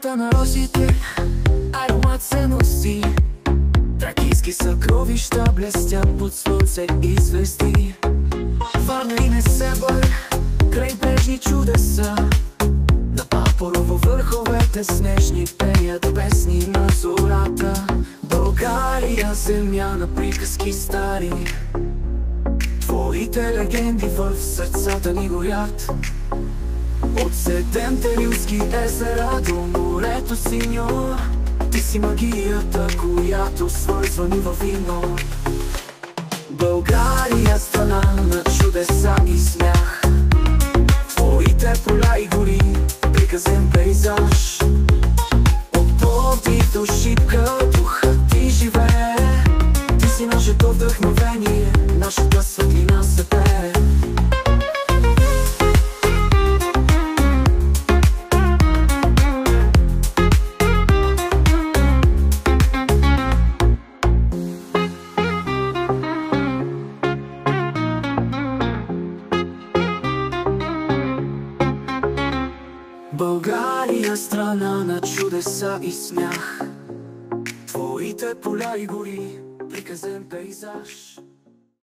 Страната на розите, аромат се носи. Тракийски съкровища блестят под слънце и звезди. Варна и Несебър, крайбрежни чудеса. На Папорово върховете снежни пеят песни на зората. България, земя на приказки стари, твоите легенди в сърцата ни горят. От седемте рилски езера до морето синьо, ти си магията, която свързва ни във вино. България, страна на чудеса и смях, твоите поля и гори, приказен пейзаж. От Пловдив до Шипка духът ти живее. Ти си нашето вдъхновение, нашата светлина се пее. България, страна на чудеса и смях, твоите поля и гори, приказен пейзаж.